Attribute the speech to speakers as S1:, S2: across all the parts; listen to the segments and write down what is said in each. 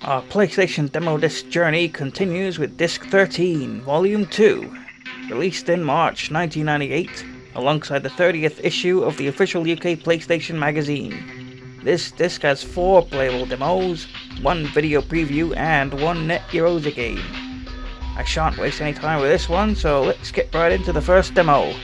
S1: Our PlayStation demo disc journey continues with Disc 13, Volume 2, released in March 1998, alongside the 30th issue of the official UK PlayStation magazine. This disc has 4 playable demos, 1 video preview, and 1 net Yaroze game. I shan't waste any time with this one, so let's get right into the first demo.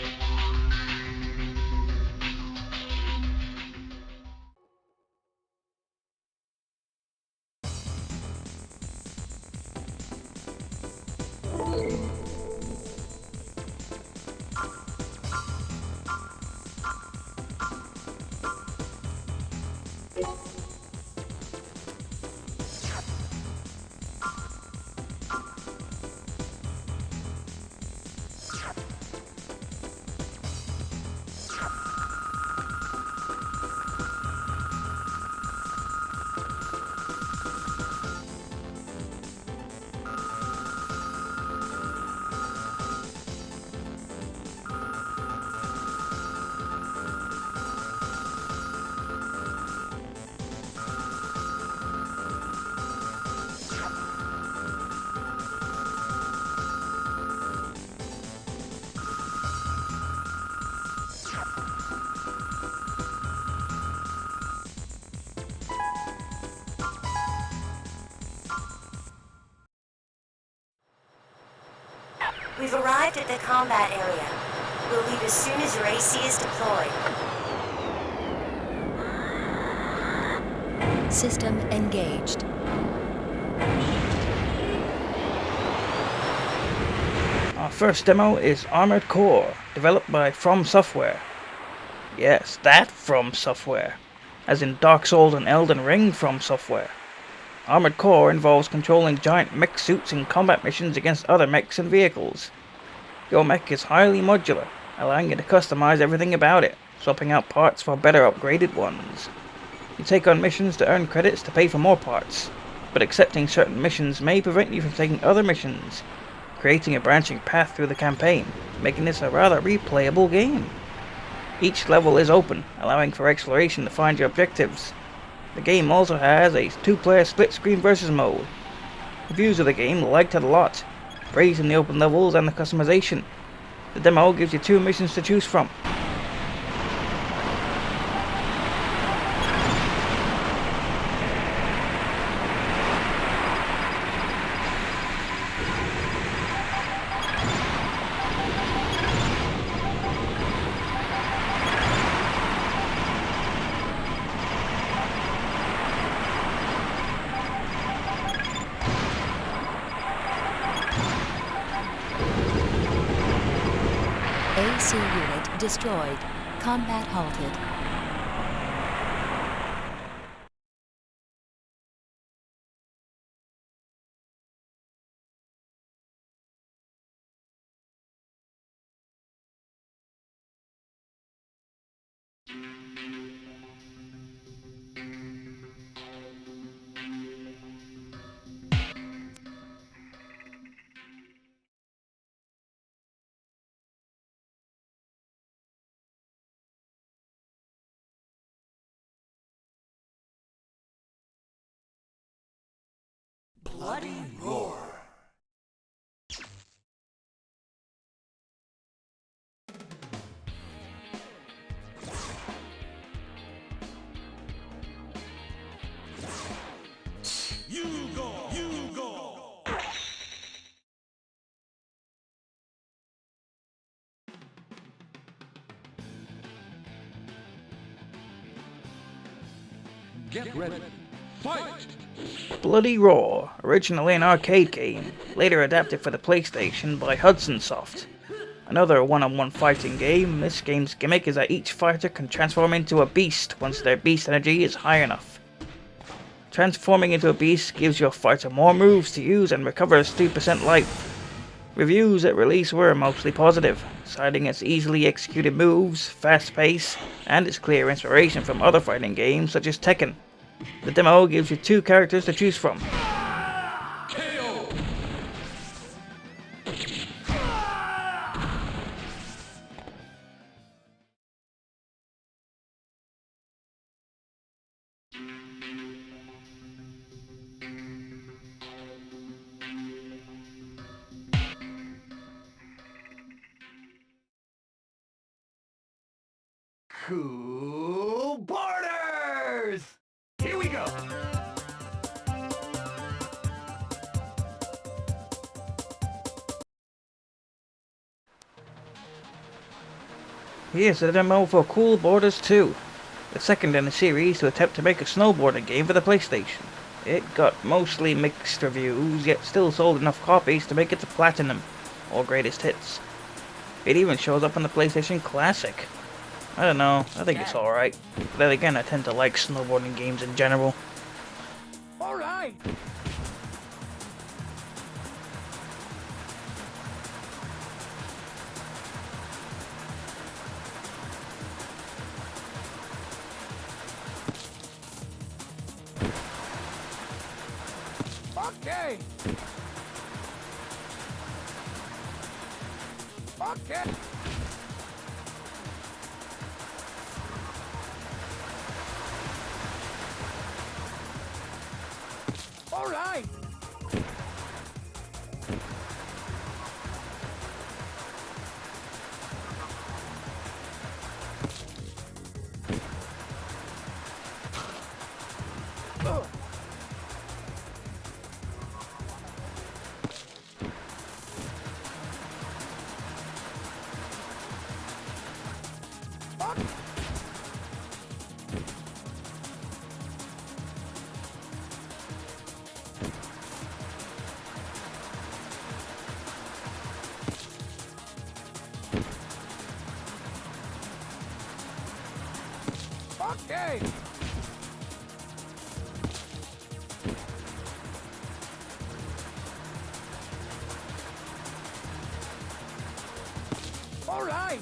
S2: We've arrived at the combat area. We'll leave as soon as your AC is deployed. System engaged.
S1: Our first demo is Armored Core, developed by From Software. Yes, that From Software, as in Dark Souls and Elden Ring From Software. Armored Core involves controlling giant mech suits in combat missions against other mechs and vehicles. Your mech is highly modular, allowing you to customize everything about it, swapping out parts for better upgraded ones. You take on missions to earn credits to pay for more parts, but accepting certain missions may prevent you from taking other missions, creating a branching path through the campaign, making this a rather replayable game. Each level is open, allowing for exploration to find your objectives. The game also has a 2-player split-screen versus mode. Reviews of the game liked it a lot, praising the open levels and the customization. The demo gives you 2 missions to choose from.
S2: AC unit destroyed. Combat halted.
S3: Bloody roar. You go, you go. Get ready. Fight!
S1: Bloody Roar, originally an arcade game, later adapted for the PlayStation by Hudson Soft. Another one-on-one fighting game, this game's gimmick is that each fighter can transform into a beast once their beast energy is high enough. Transforming into a beast gives your fighter more moves to use and recovers 2% life. Reviews at release were mostly positive, citing its easily executed moves, fast pace, and its clear inspiration from other fighting games such as Tekken. The demo gives you 2 characters to choose from.
S3: KO!
S4: Cool borders! Here we go!
S1: Here's the demo for Cool Borders 2, the second in a series to attempt to make a snowboarding game for the PlayStation. It got mostly mixed reviews, yet still sold enough copies to make it to Platinum, or Greatest Hits. It even shows up on the PlayStation Classic. I don't know, I think it's alright. But then again, I tend to like snowboarding games in general.
S4: Alright! Okay! Okay! Alright! Okay! Alright!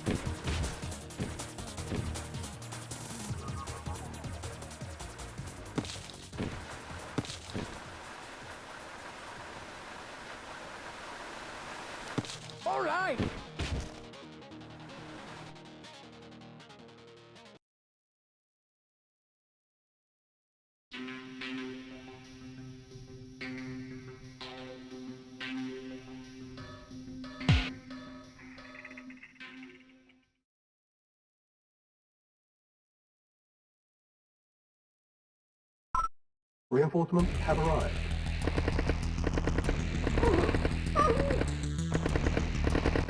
S4: Alright!
S5: Reinforcements have arrived.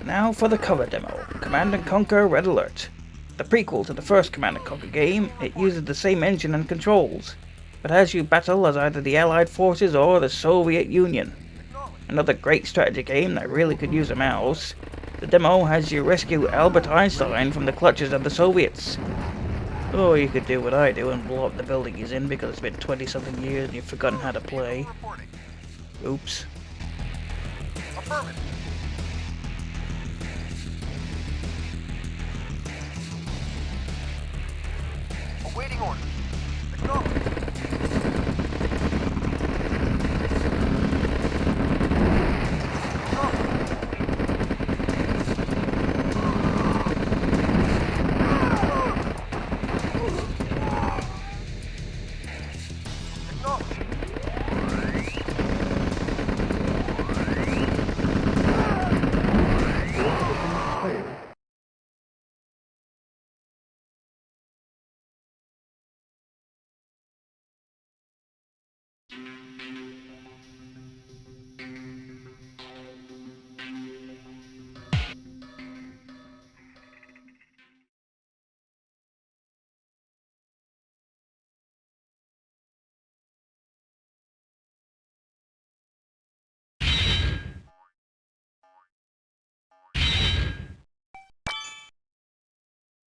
S1: Now for the cover demo, Command & Conquer Red Alert. The prequel to the first Command & Conquer game, it uses the same engine and controls, but has you battle as either the Allied forces or the Soviet Union. Another great strategy game that really could use a mouse. The demo has you rescue Albert Einstein from the clutches of the Soviets. Or you could do what I do and blow up the building he's in because it's been 20-something years and you've forgotten how to play. Oops.
S5: Affirmative. Awaiting orders. Acknowledged.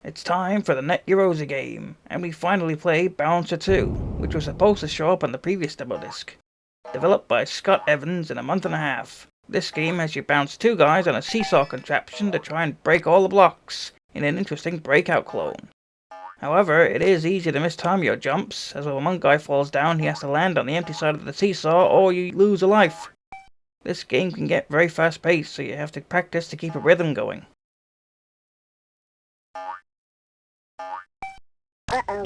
S1: It's time for the Net Yaroze game, and we finally play Bouncer 2, which was supposed to show up on the previous demo disc. Developed by Scott Evans in a month and a half, this game has you bounce two guys on a seesaw contraption to try and break all the blocks, in an interesting breakout clone. However, it is easy to mistime your jumps, as when one guy falls down he has to land on the empty side of the seesaw or you lose a life. This game can get very fast paced, so you have to practice to keep a rhythm going.
S2: Uh-oh.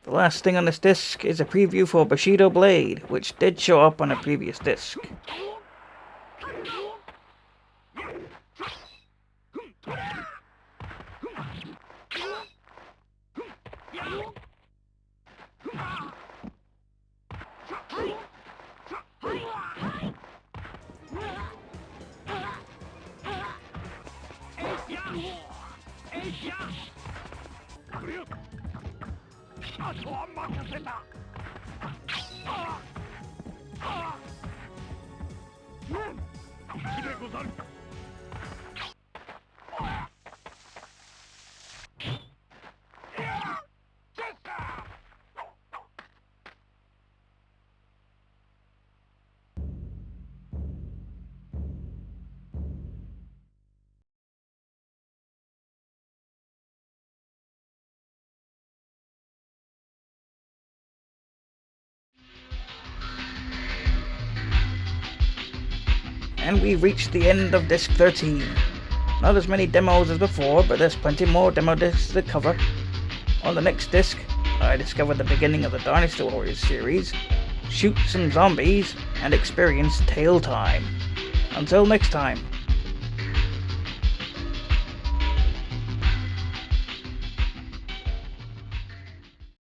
S1: The last thing on this disc is a preview for Bushido Blade, which did show up on a previous disc. And we've reached the end of disc 13. Not as many demos as before, but there's plenty more demo discs to cover. On the next disc, I discovered the beginning of the Dynasty Warriors series, shoot some zombies, and experience tail time. Until next time.